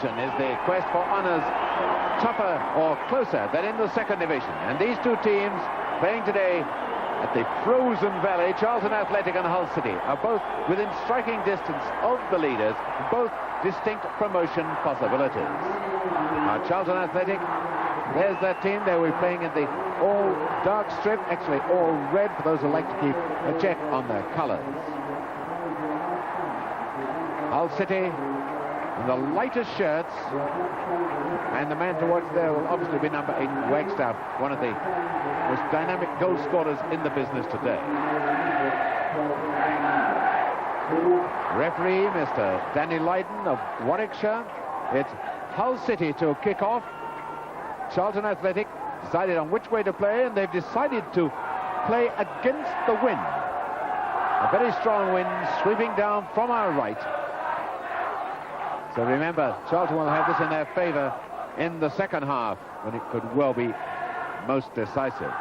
promotion is the quest for honours tougher or closer than in the second division. And these two teams playing today at the Frozen Valley, Charlton Athletic and Hull City, are both within striking distance of the leaders, both distinct promotion possibilities. Now, Charlton Athletic, there's that team. They were playing in the all dark strip, actually all red, for those who like to keep a check on their colours. Hull City in the lightest shirts, and the man to watch there will obviously be number 8, Wagstaff, one of the most dynamic goal scorers in the business today. Referee, Mr. Danny Lydon of Warwickshire. It's Hull City to kick off. Charlton Athletic decided on which way to play, and they've decided to play against the wind. A very strong wind sweeping down from our right. So remember, Charlton will have this in their favour in the second half, when it could well be most decisive.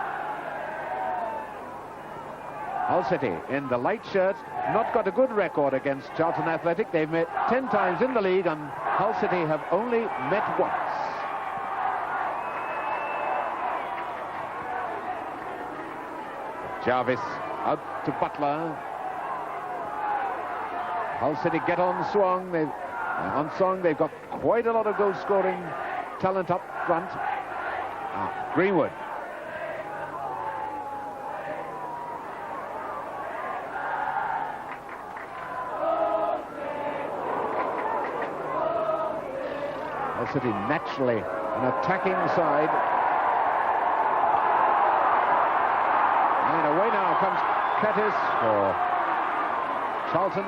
Hull City in the light shirts, not got a good record against Charlton Athletic. They've met 10 times in the league, and Hull City have only met once. Jarvis out to Butler. Hull City get on Swong. They've got quite a lot of goal-scoring talent up front. Greenwood. Hull City naturally an attacking side. And away now comes Curtis for Charlton.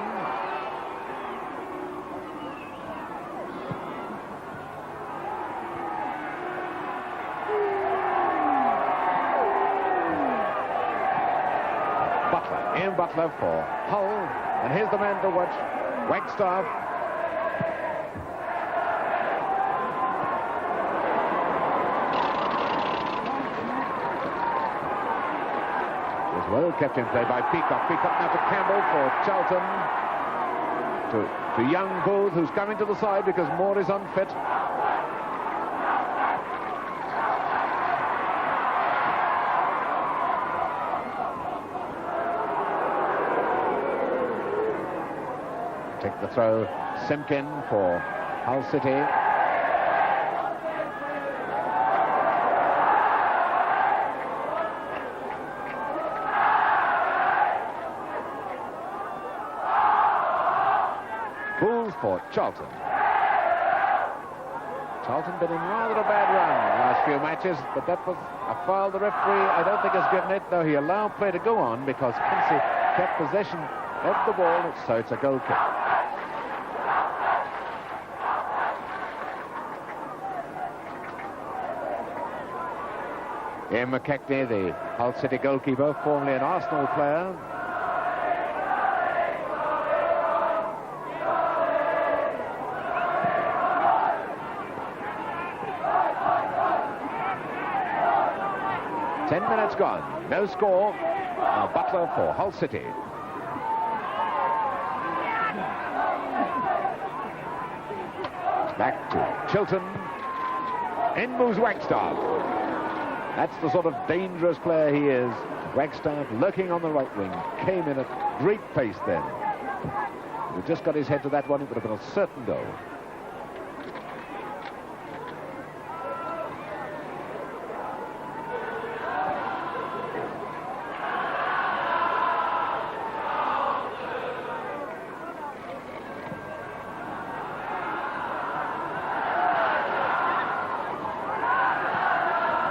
Butler for Hull, and here's the man to watch, Wagstaff. As well kept in play by Peacock. Peacock now to Campbell for Charlton. To young Booth, who's coming to the side because Moore is unfit. Take the throw, Simpkin for Hull City. Booth for Charlton. Charlton been in rather a bad run the last few matches, but that was a foul. The referee, I don't think, has given it, though he allowed play to go on because Quincy kept possession of the ball, so it's a goal kick. Ian McKechnie, the Hull City goalkeeper, formerly an Arsenal player. Ten minutes gone, no score. Now Butler for Hull City. Back to Chilton. In moves Wagstaff. That's the sort of dangerous player he is. Wagstaff lurking on the right wing. Came in at great pace then. If he just got his head to that one, it would have been a certain goal.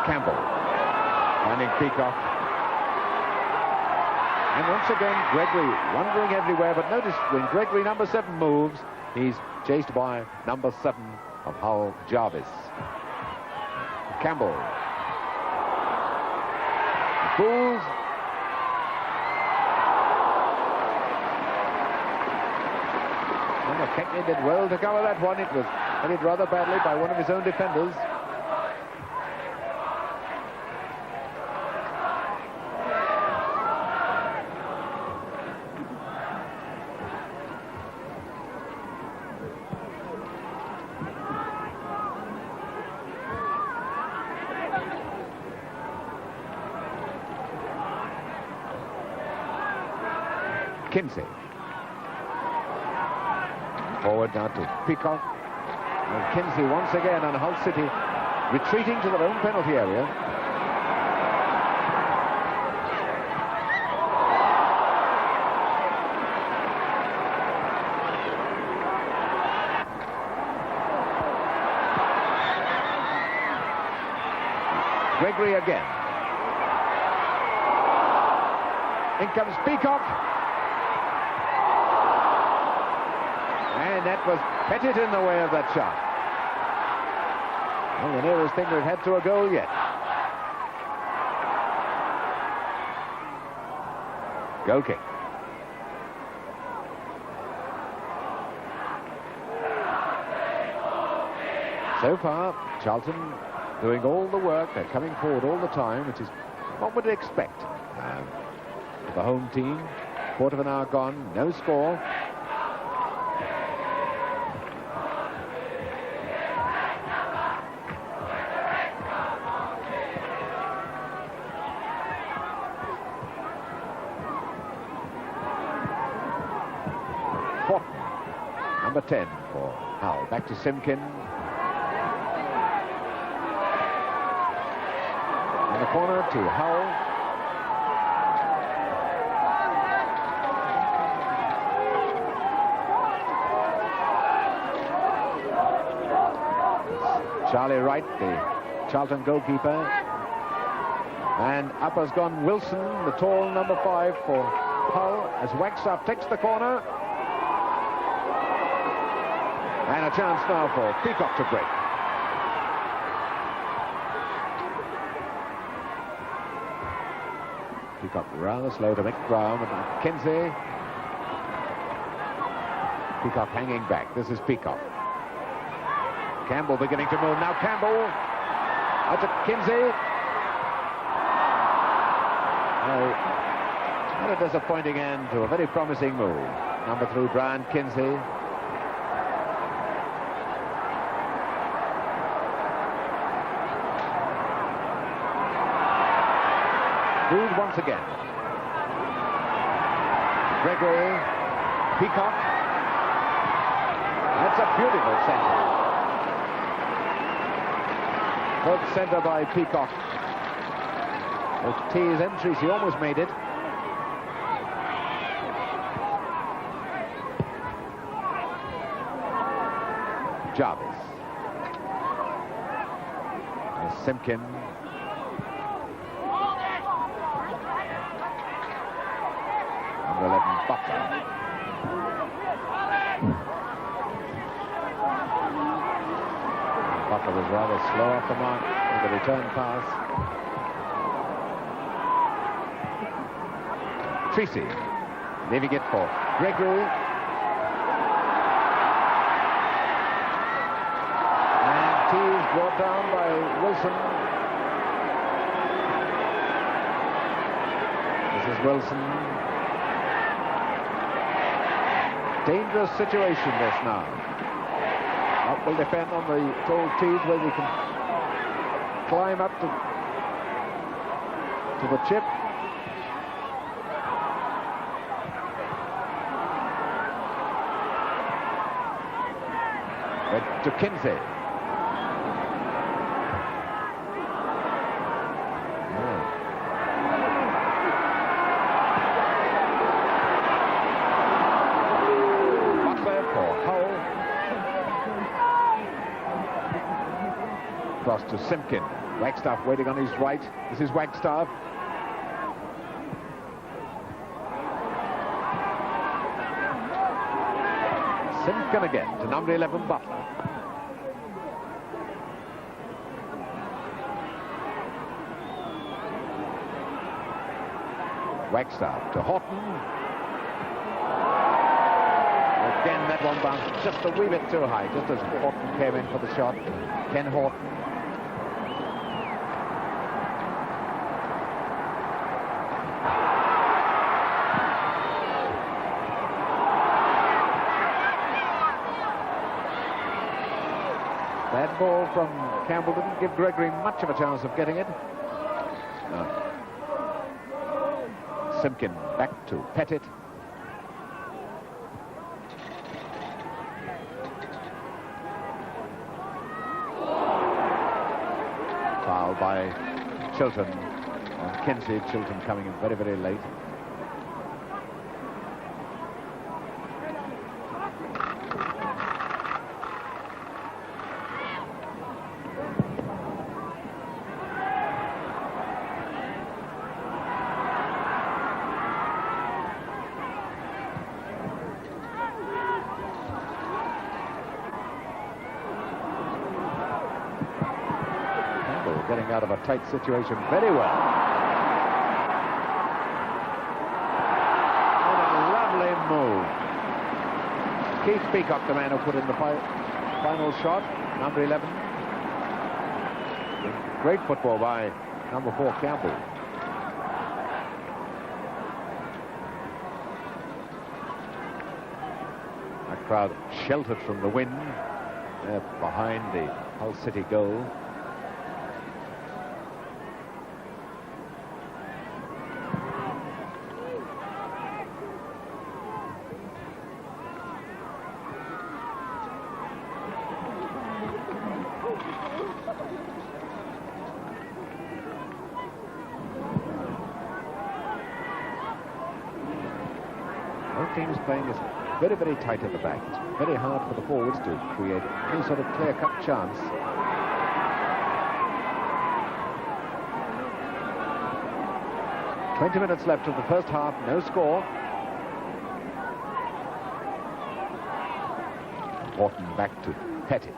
Campbell finding Peacock, and once again Gregory wandering everywhere, but notice when Gregory, number 7, moves, he's chased by number 7 of Hull, Jarvis. Campbell. Fools. McKechnie did well to cover that one. It was headed rather badly by one of his own defenders. Kinsey. Forward now to Peacock. And Kinsey once again on Hull City, retreating to their own penalty area. Gregory again. In comes Peacock. And that was Pettit in the way of that shot. Well, the nearest thing we've had to a goal yet. Goal kick. So far, Charlton doing all the work. They're coming forward all the time, which is what would expect. The home team, quarter of an hour gone, no score. Horton, number 10 for Hull. Back to Simkin. In the corner to Hull. Charlie Wright, the Charlton goalkeeper. And up has gone Wilson, the tall number 5 for Hull, as Wagstaff takes the corner. And a chance now for Peacock to break. Peacock rather slow to make ground, but Kinsey. Peacock hanging back. This is Peacock. Campbell beginning to move. Now Campbell. Out to Kinsey. What a disappointing end to a very promising move. Number 3, Brian Kinsey. Good once again. Gregory. Peacock. That's a beautiful centre. Good centre by Peacock. With T's entries, he almost made it. Jarvis. Simkin. Number 11, Butler. Butler was rather slow off the mark with the return pass. Treacy leaving it for Gregory. And T is brought down by Wilson. This is Wilson. Dangerous situation this now. Up will depend on the tall T's whether he can climb up to the chip. But to Kinsey. Cross to Simkin. Wagstaff waiting on his right. This is Wagstaff. Simkin again to number 11, Butler. Wagstaff to Horton. Again, that one bounced just a wee bit too high, just as Horton came in for the shot. Ken Horton. That ball from Campbell didn't give Gregory much of a chance of getting it. Simkin back to Pettit. foul by Charlton on Kinsey. Charlton coming in very, very late. Getting out of a tight situation very well. What a lovely move. Keith Peacock, the man who put in the final shot, number 11. Great football by number 4, Campbell. A crowd sheltered from the wind behind the Hull City goal. Both teams playing is very, very tight at the back. It's very hard for the forwards to create any sort of clear-cut chance. "20 minutes left of the first half, no score." Horton back to Pettit.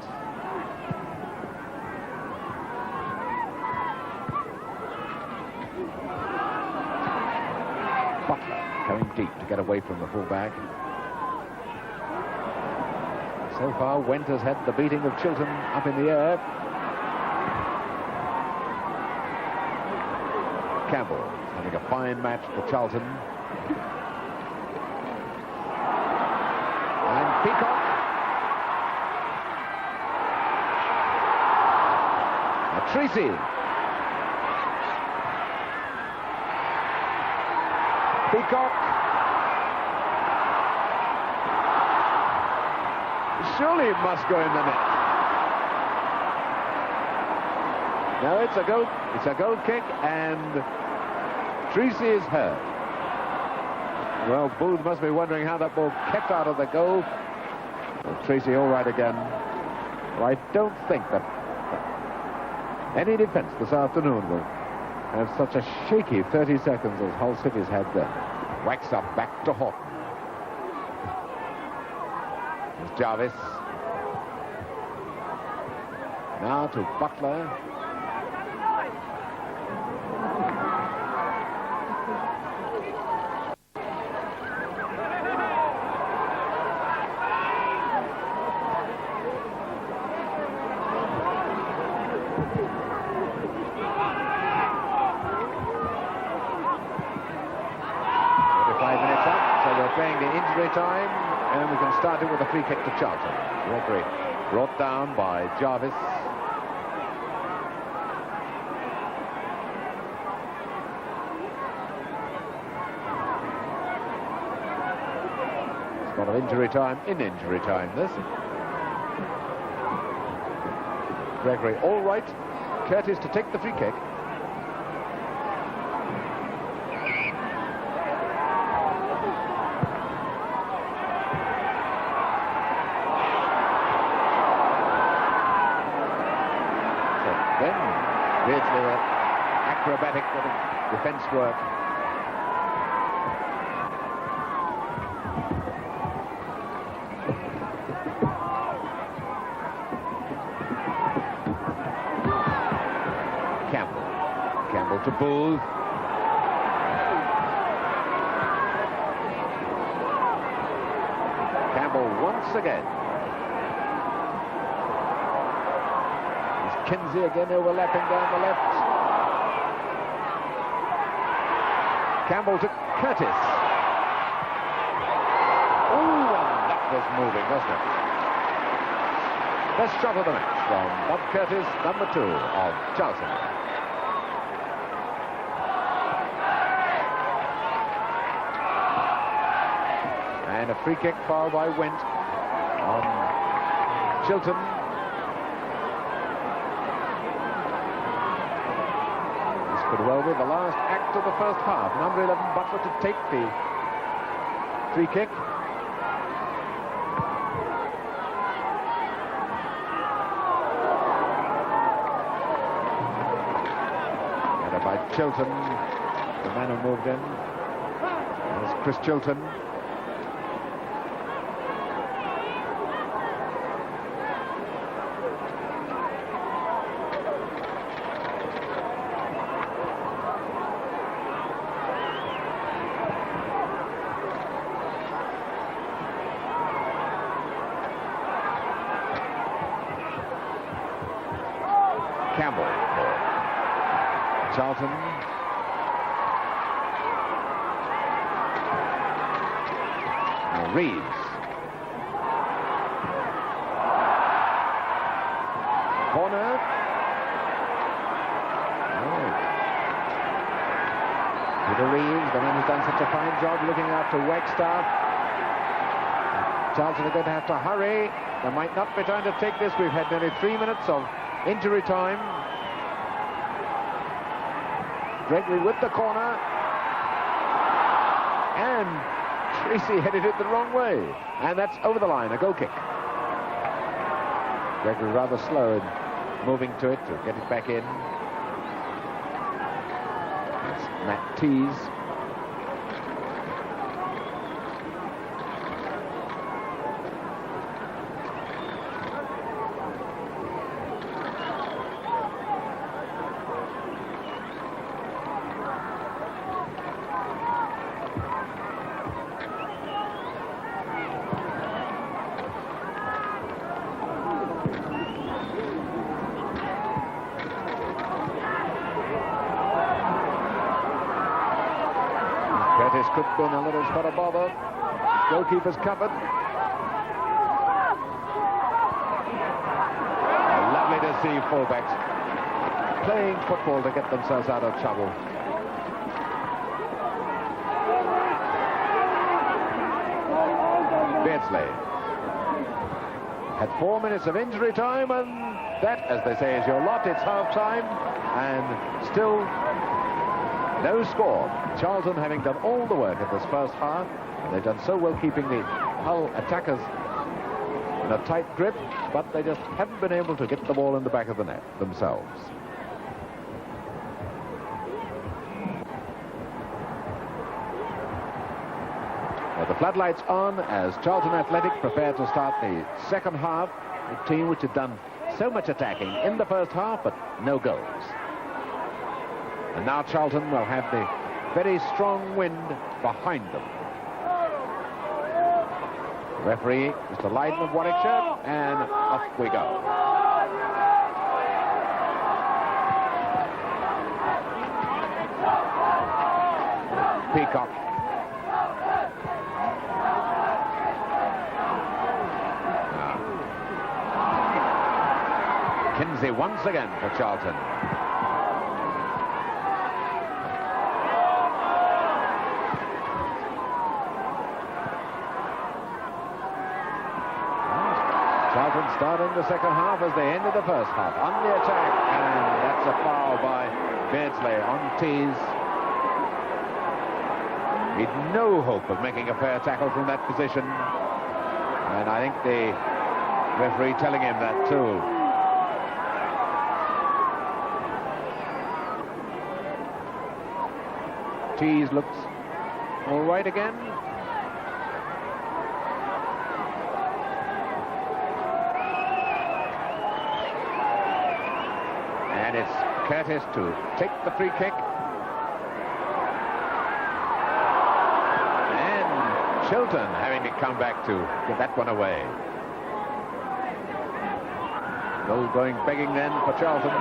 Butler going deep to get away from the fullback. So far, Went has had the beating of Chiltern up in the air. Campbell having a fine match for Charlton. And Peacock. Treacy. Peacock. Surely it must go in the net. No, it's a goal. It's a goal kick, and Treacy is hurt. Well, Booth must be wondering how that ball kept out of the goal. Well, Treacy all right again. Well, I don't think that any defence this afternoon will have such a shaky 30 seconds as Hull City's had there. Whacks up back to Horton. There's Jarvis. Now to Butler. Playing the injury time, and we can start it with a free kick to Charlton. Referee brought down by Jarvis. It's got an injury time in injury time, this. Gregory all right. Curtis to take the free kick. Weirdly, acrobatic bit of defence work. Campbell to Booth. Campbell once again. Kinsey again overlapping down the left. Campbell to Curtis. Oh, that was moving, wasn't it? Best shot of the match from Bob Curtis, number 2 of Charlton. And a free kick foul by Went on Charlton. could well be the last act of the first half. Number 11, Butler, to take the free kick. Headed by Chilton, the man who moved in. There's Chris Chilton. Campbell. Charlton. Reeves. Corner. Peter Reeves, the man who's done such a fine job looking after Wagstaff. Charlton are going to have to hurry. There might not be time to take this. We've had nearly 3 minutes of injury time. Gregory with the corner. And Tracy headed it the wrong way. And that's over the line, a goal kick. Gregory rather slow in moving to it to get it back in. That's Matt Tees. Curtis could have been a little spot of bother. Goalkeeper's covered. Lovely to see fullbacks playing football to get themselves out of trouble. Beardsley had 4 minutes of injury time, and that, as they say, is your lot. It's half-time, and still no score. Charlton having done all the work in this first half. They've done so well keeping the Hull attackers in a tight grip, but they just haven't been able to get the ball in the back of the net themselves. Well, the floodlights on as Charlton Athletic prepare to start the second half. A team which had done so much attacking in the first half, but no goals. And now Charlton will have the very strong wind behind them. The referee, Mr. Lydon of Warwickshire, and off we go. Peacock. Kinsey once again for Charlton. Charlton starting the second half as they ended the first half. On the attack, and that's a foul by Beardsley on Tees. He'd no hope of making a fair tackle from that position. And I think the referee telling him that too. Tees looks all right again. And it's Curtis to take the free kick. And Chilton having to come back to get that one away. Goal going begging then for Charlton.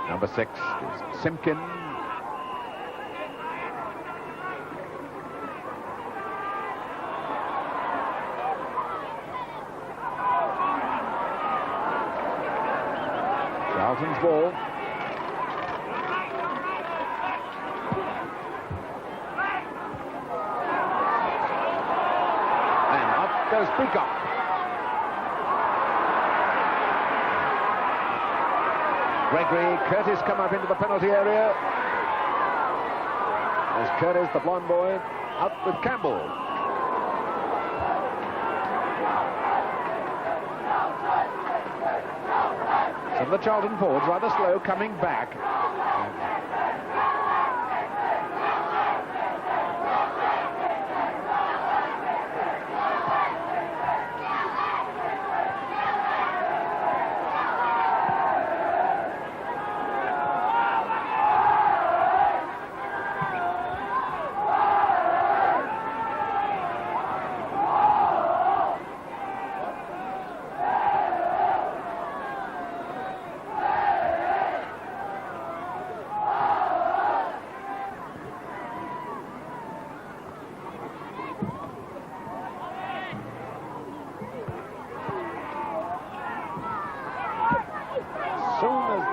Number 6 is Simpkin. Charlton's ball. Free kick. Gregory, Curtis come up into the penalty area. There's Curtis, the blonde boy, out with Campbell. So the Charlton forwards rather slow, coming back.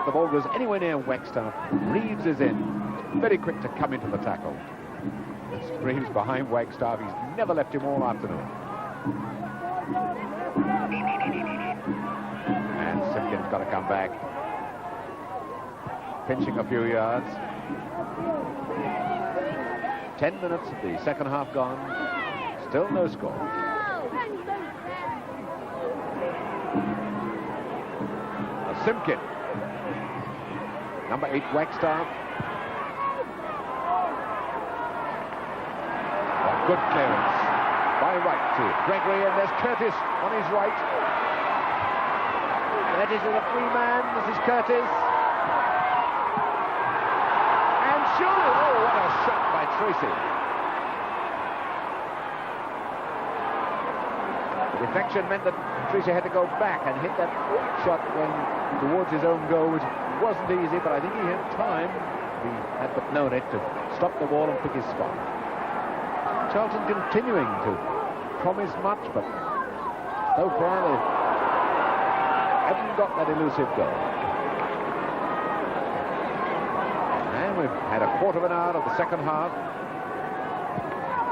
The ball goes anywhere near Wagstaff. Reeves is in, very quick to come into the tackle. It screams behind Wagstaff. He's never left him all afternoon. And Simpkin's got to come back, pinching a few yards. 10 minutes of the second half gone. Still no score. Simpkin. Number 8, Wagstaff. Good clearance by right to Gregory, and there's Curtis on his right. Curtis is a free man. This is Curtis. And surely, oh, what a shot by Tracy. The deflection meant that Tracy had to go back and hit that shot when towards his own goal, which wasn't easy, but I think he had time, he had but known it, to stop the ball and pick his spot. Charlton continuing to promise much, but so far they haven't got that elusive goal. And we've had a quarter of an hour of the second half.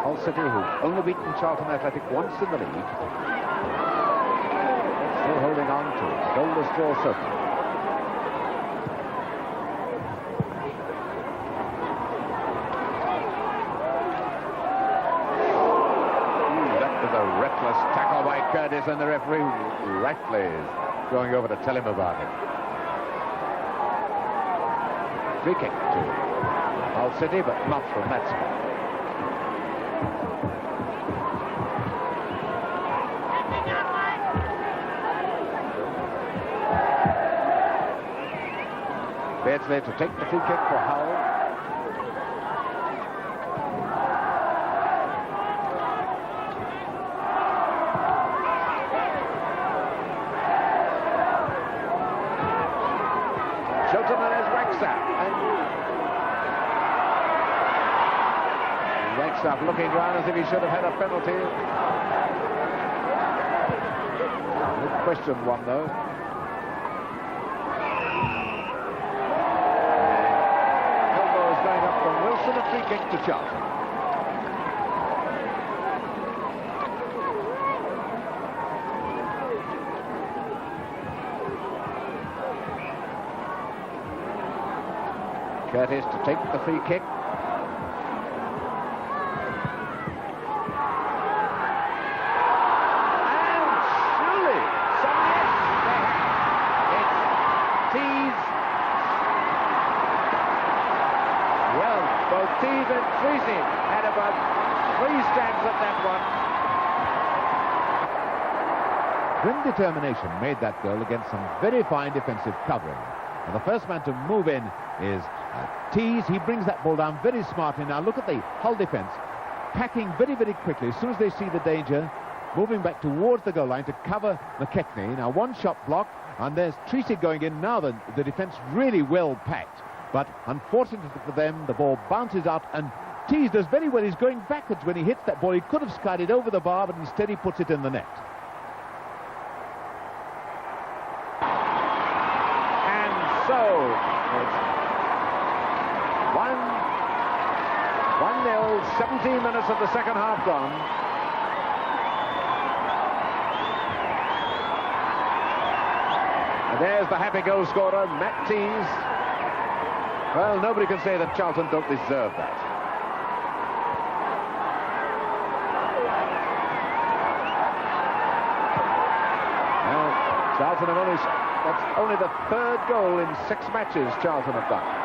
Hull City, who've only beaten Charlton Athletic once in the league, still holding on to the goalless draw circle. Tackle by Curtis, and the referee rightly is going over to tell him about it. Free kick to Hull City, but not from that spot. Beardsley to take the free kick for Hull. Wagstaff looking round as if he should have had a penalty. Good question one, though. Elbow is going up from Wilson, a free kick to Charlton. Curtis to take the free kick. Tees and Tracy had about 3 stabs at that one. Grim determination made that goal against some very fine defensive covering. And the first man to move in is Tees. He brings that ball down very smartly. Now look at the Hull defence, packing very, very quickly as soon as they see the danger, moving back towards the goal line to cover McKechnie. Now one shot block, and there's Tracy going in. Now the defence really well packed. But unfortunately for them, the ball bounces out, and Tees does very well. He's going backwards when he hits that ball. He could have skied it over the bar, but instead he puts it in the net. And so, it's 1-0, 17 minutes of the second half gone. There's the happy goal scorer, Matt Tees. Well, nobody can say that Charlton don't deserve that. Well, Charlton have that's only the third goal in 6 matches Charlton have done.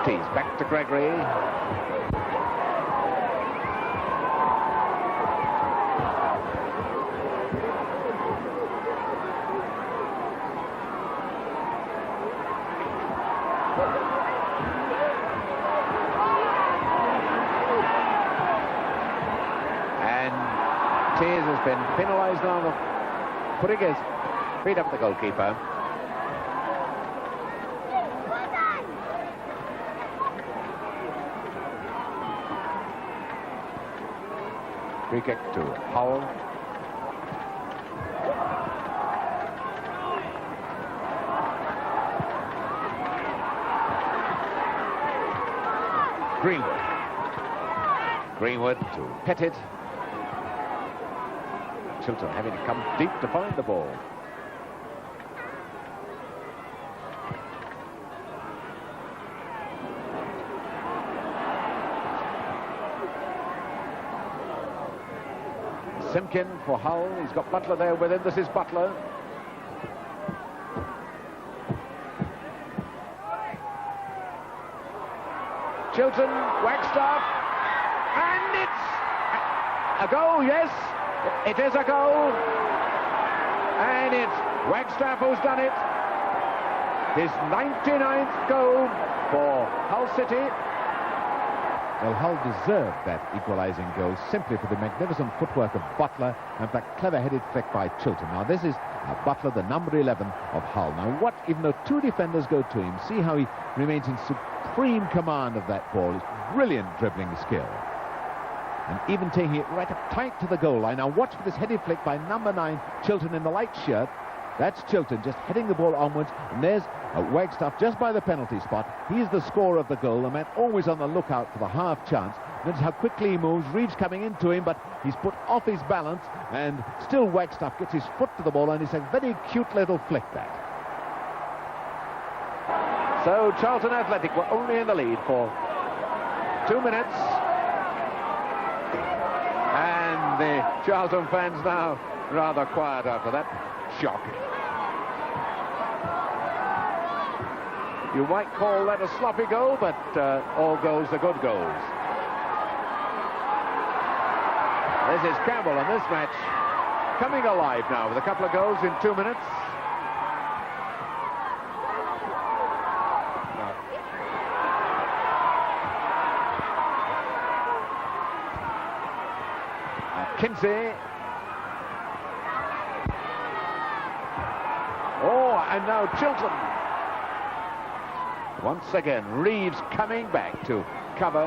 Tees back to Gregory. And Tees has been penalised now for putting his feet up the goalkeeper. Free kick to Howell. Greenwood to Pettit. Chilton having to come deep to find the ball. Simpkin for Hull. He's got Butler there with him. This is Butler. Chilton, Wagstaff, and it's a goal, yes. It is a goal. And it's Wagstaff who's done it. His 99th goal for Hull City. Well, Hull deserved that equalising goal simply for the magnificent footwork of Butler and that clever-headed flick by Chilton. Now, this is Butler, the number 11 of Hull. Now, what, even though 2 defenders go to him, see how he remains in supreme command of that ball. It's brilliant dribbling skill. And even taking it right up tight to the goal line. Now, watch for this headed flick by number 9, Chilton, in the light shirt. That's Chilton just heading the ball onwards, and there's Wagstaff just by the penalty spot. He's the scorer of the goal, the man always on the lookout for the half chance. Notice how quickly he moves. Reeves coming into him, but he's put off his balance, and still Wagstaff gets his foot to the ball, and it's a very cute little flick that. So Charlton Athletic were only in the lead for 2 minutes, and the Charlton fans now rather quiet after that shock. You might call that a sloppy goal, but all goals are good goals. This is Campbell, and this match coming alive now with a couple of goals in 2 minutes. Kinsey. Oh, and now Chilton. Once again, Reeves coming back to cover.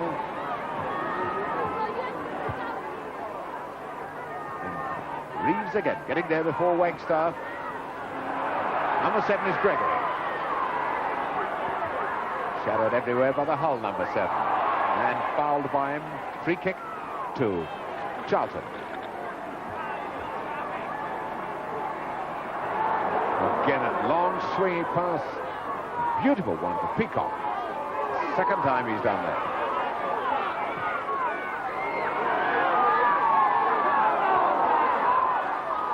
And Reeves again, getting there before Wagstaff. Number 7 is Gregory. Shadowed everywhere by the Hull number 7. And fouled by him. Free kick to Charlton. Again, a long swinging pass. Beautiful one for Peacock. Second time he's done that.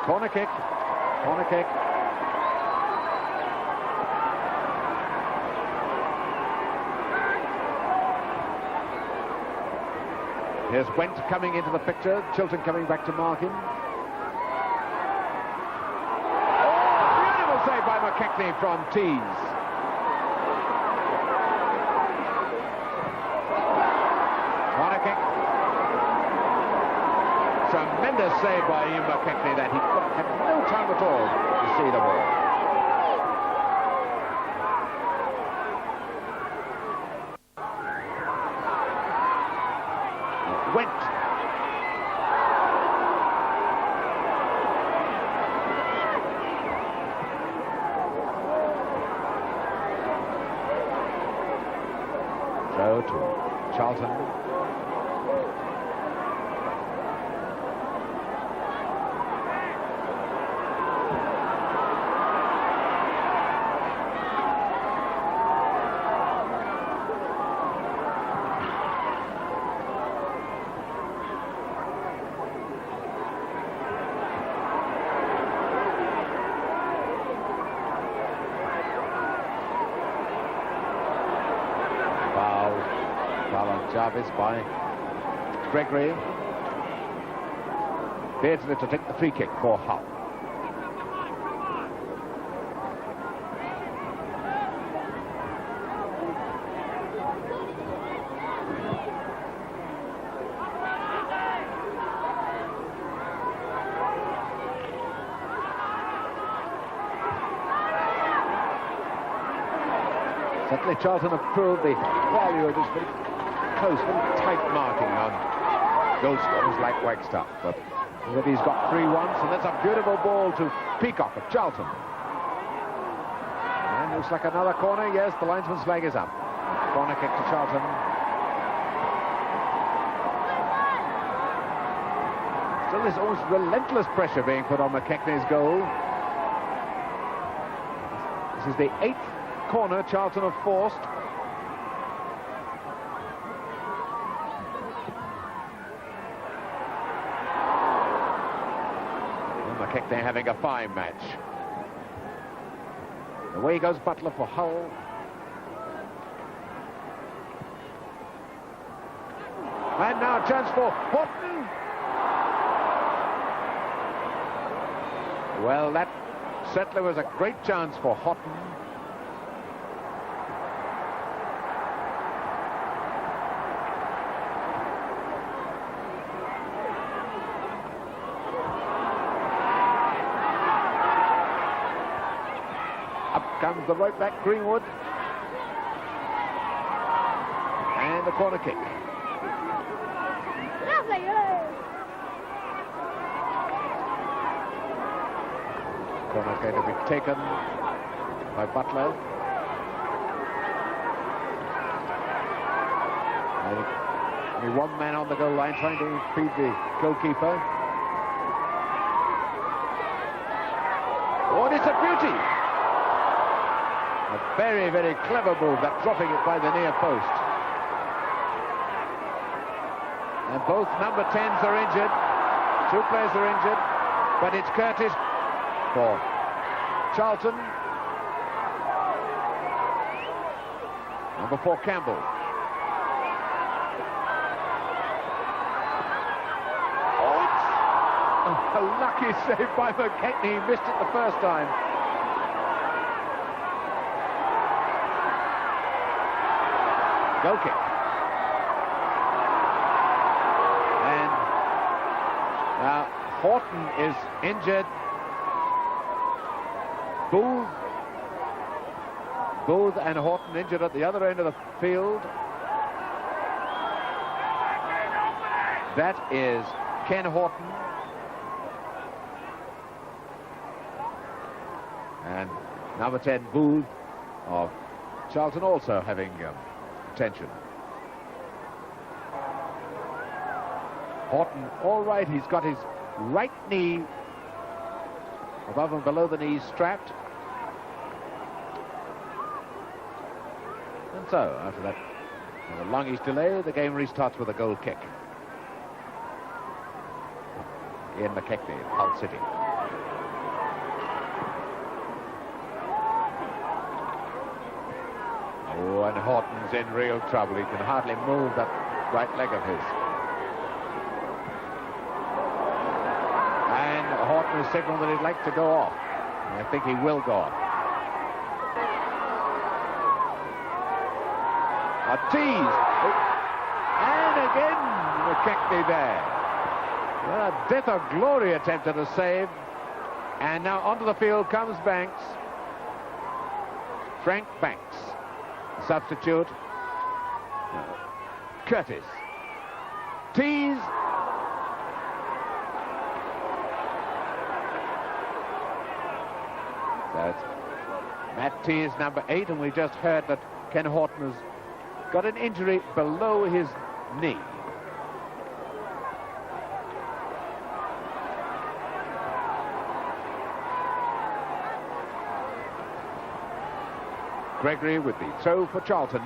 Corner kick. Corner kick. Here's Went coming into the picture. Chilton coming back to mark him. Saved by McKechnie from Tees. Corner kick. Tremendous save by Ian McKechnie that he had no time at all to see the ball. Went. So to Charlton. Jarvis by Gregory. Beardsley to take the free kick for Hull. Certainly Charlton have proved the value of this very close, very tight marking on goal scorers like Wagstaff. But already he's got 3 once, and that's a beautiful ball to Peacock of Charlton. And looks like another corner. Yes, the linesman's flag is up. Corner kick to Charlton. Still there's almost relentless pressure being put on McKechnie's goal. This is the 8th corner Charlton have forced. McKechnie having a fine match. Away goes Butler for Hull. And now a chance for Horton. Well, that certainly was a great chance for Horton. Comes the right back, Greenwood. And the corner kick. Corner going to be taken by Butler. And only one man on the goal line trying to feed the goalkeeper. Oh, it's a beauty! A very, very clever move, that dropping it by the near post. And both number 10s are injured. 2 players are injured. But it's Curtis for Charlton. Number 4, Campbell. Oh, a lucky save by McKechnie. He missed it the first time. Goal kick. And now Horton is injured. Booth and Horton injured at the other end of the field. That is Ken Horton. And number 10, Booth of Charlton, also having attention. Horton, all right, he's got his right knee above and below the knees strapped. And so, after that a longish delay, the game restarts with a goal kick. Ian McKechnie, Hull City. Oh, and Horton's in real trouble. He can hardly move that right leg of his. And Horton has signaled that he'd like to go off. And I think he will go off. A tease. And again, McKechnie there. Well, a death of glory attempt at a save. And now onto the field comes Banks. Frank Banks. Substitute. Curtis. Tease. That's Matt Tease, number 8, and we just heard that Ken Horton has got an injury below his knee. Gregory with the throw for Charlton.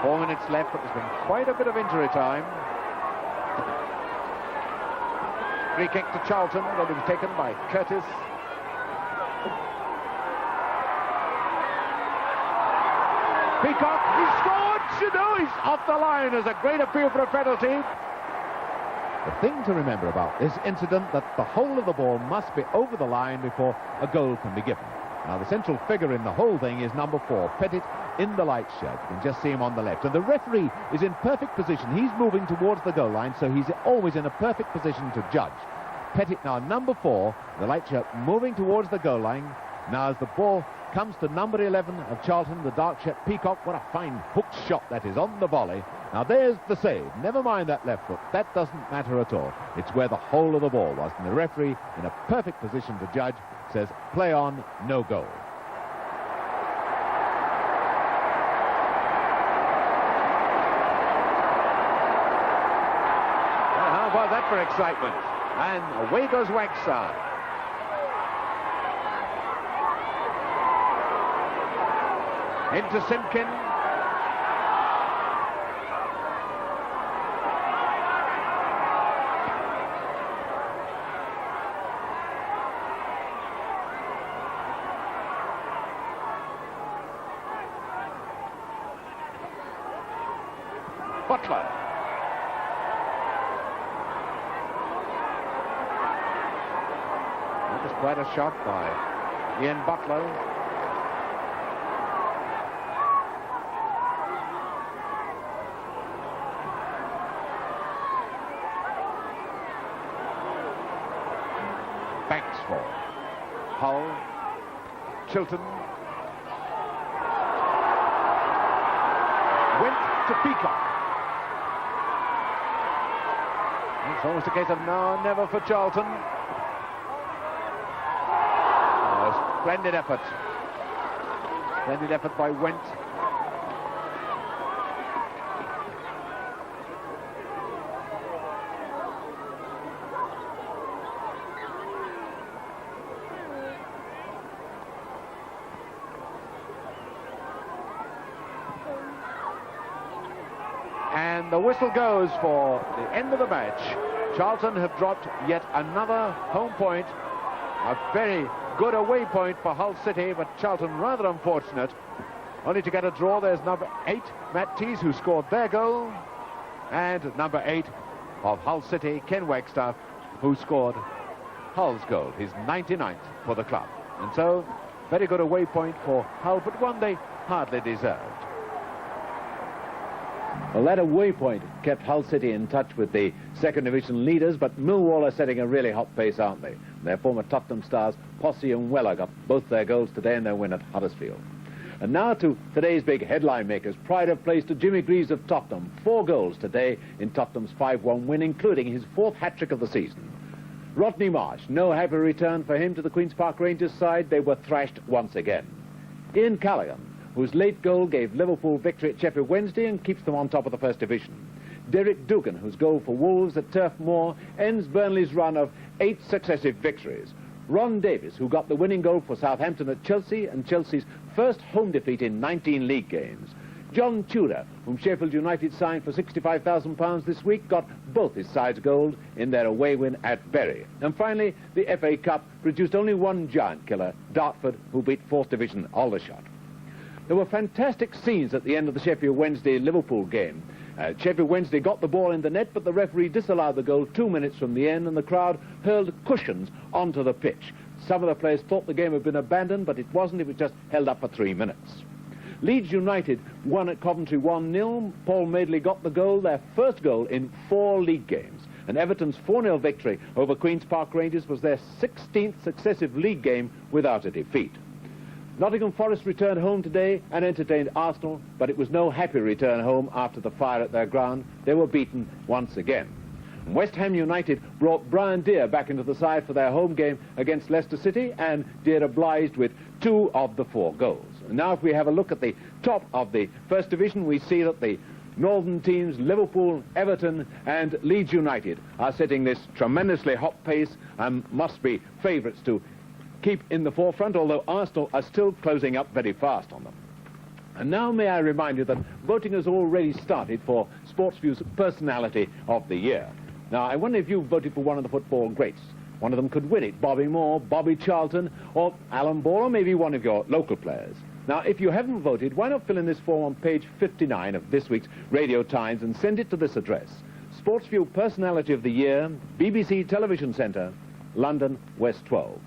Four minutes left, but there's been quite a bit of injury time. Free kick to Charlton, going to be taken by Curtis. Peacock, he scored! You know, he's off the line. There's a great appeal for a penalty. The thing to remember about this incident, that the whole of the ball must be over the line before a goal can be given. Now, the central figure in the whole thing is number 4, Pettit, in the light shirt. You can just see him on the left. And the referee is in perfect position. He's moving towards the goal line, so he's always in a perfect position to judge. Pettit now, number 4, the light shirt, moving towards the goal line. Now, as the ball comes to number 11 of Charlton, the dark shirt Peacock, what a fine hooked shot that is on the volley. Now, there's the save. Never mind that left foot. That doesn't matter at all. It's where the whole of the ball was. And the referee, in a perfect position to judge, says, play on, no goal. Well, how about that for excitement? And away goes Wagstaff. Into Simpkin. Butler. That was quite a shot by Ian Butler. For Hull, Chilton, went to Peacock. It's almost a case of now or never for Charlton. Oh, splendid effort. Splendid effort by Went. And the whistle goes for the end of the match. Charlton have dropped yet another home point. A very good away point for Hull City, but Charlton rather unfortunate. Only to get a draw. There's number 8, Matt Tees, who scored their goal. And number 8 of Hull City, Ken Wagstaff, who scored Hull's goal, his 99th for the club. And so, very good away point for Hull, but one they hardly deserved. Well, that away point kept Hull City in touch with the second division leaders, but Millwall are setting a really hot pace, aren't they? Their former Tottenham stars, Posse and Weller, got both their goals today in their win at Huddersfield. And now to today's big headline makers. Pride of place to Jimmy Greaves of Tottenham. 4 goals today in Tottenham's 5-1 win, including his 4th hat-trick of the season. Rodney Marsh, no happy return for him to the Queen's Park Rangers side. They were thrashed once again. Ian Callaghan, whose late goal gave Liverpool victory at Sheffield Wednesday and keeps them on top of the First Division. Derek Dugan, whose goal for Wolves at Turf Moor ends Burnley's run of 8 successive victories. Ron Davis, who got the winning goal for Southampton at Chelsea and Chelsea's first home defeat in 19 league games. John Tudor, whom Sheffield United signed for £65,000 this week, got both his sides goals in their away win at Bury. And finally, the FA Cup produced only one giant killer, Dartford, who beat 4th Division Aldershot. There were fantastic scenes at the end of the Sheffield Wednesday-Liverpool game. Sheffield Wednesday got the ball in the net, but the referee disallowed the goal 2 minutes from the end, and the crowd hurled cushions onto the pitch. Some of the players thought the game had been abandoned, but it wasn't. It was just held up for 3 minutes. Leeds United won at Coventry 1-0. Paul Madeley got the goal, their first goal in 4 league games. And Everton's 4-0 victory over Queen's Park Rangers was their 16th successive league game without a defeat. Nottingham Forest returned home today and entertained Arsenal, but it was no happy return home after the fire at their ground. They were beaten once again. West Ham United brought Brian Deere back into the side for their home game against Leicester City, and Deere obliged with 2 of the 4 goals. And now if we have a look at the top of the First Division, we see that the northern teams, Liverpool, Everton and Leeds United, are setting this tremendously hot pace and must be favourites to keep in the forefront, although Arsenal are still closing up very fast on them. And now may I remind you that voting has already started for SportsView's Personality of the Year. Now, I wonder if you voted for one of the football greats. One of them could win it, Bobby Moore, Bobby Charlton, or Alan Ball, or maybe one of your local players. Now, if you haven't voted, why not fill in this form on page 59 of this week's Radio Times and send it to this address: SportsView Personality of the Year, BBC Television Centre, London, West 12.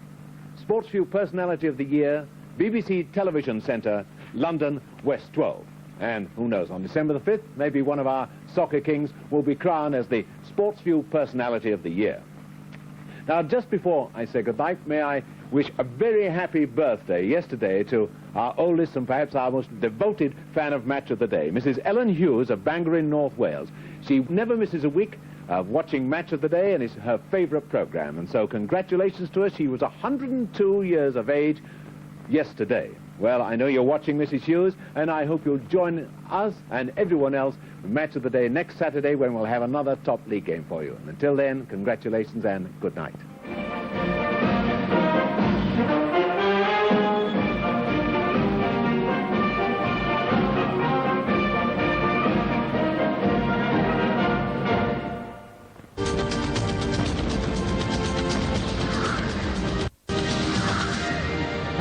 SportsView Personality of the Year, BBC Television Centre, London, West 12. And who knows, on December the 5th, maybe one of our soccer kings will be crowned as the SportsView Personality of the Year. Now, just before I say goodnight, may I wish a very happy birthday yesterday to our oldest and perhaps our most devoted fan of Match of the Day, Mrs. Ellen Hughes of Bangor in North Wales. She never misses a week of watching Match of the Day, and it's her favourite programme. And so congratulations to her. She was 102 years of age yesterday. Well, I know you're watching, Mrs. Hughes, and I hope you'll join us and everyone else for Match of the Day next Saturday, when we'll have another top league game for you. And until then, congratulations and good night.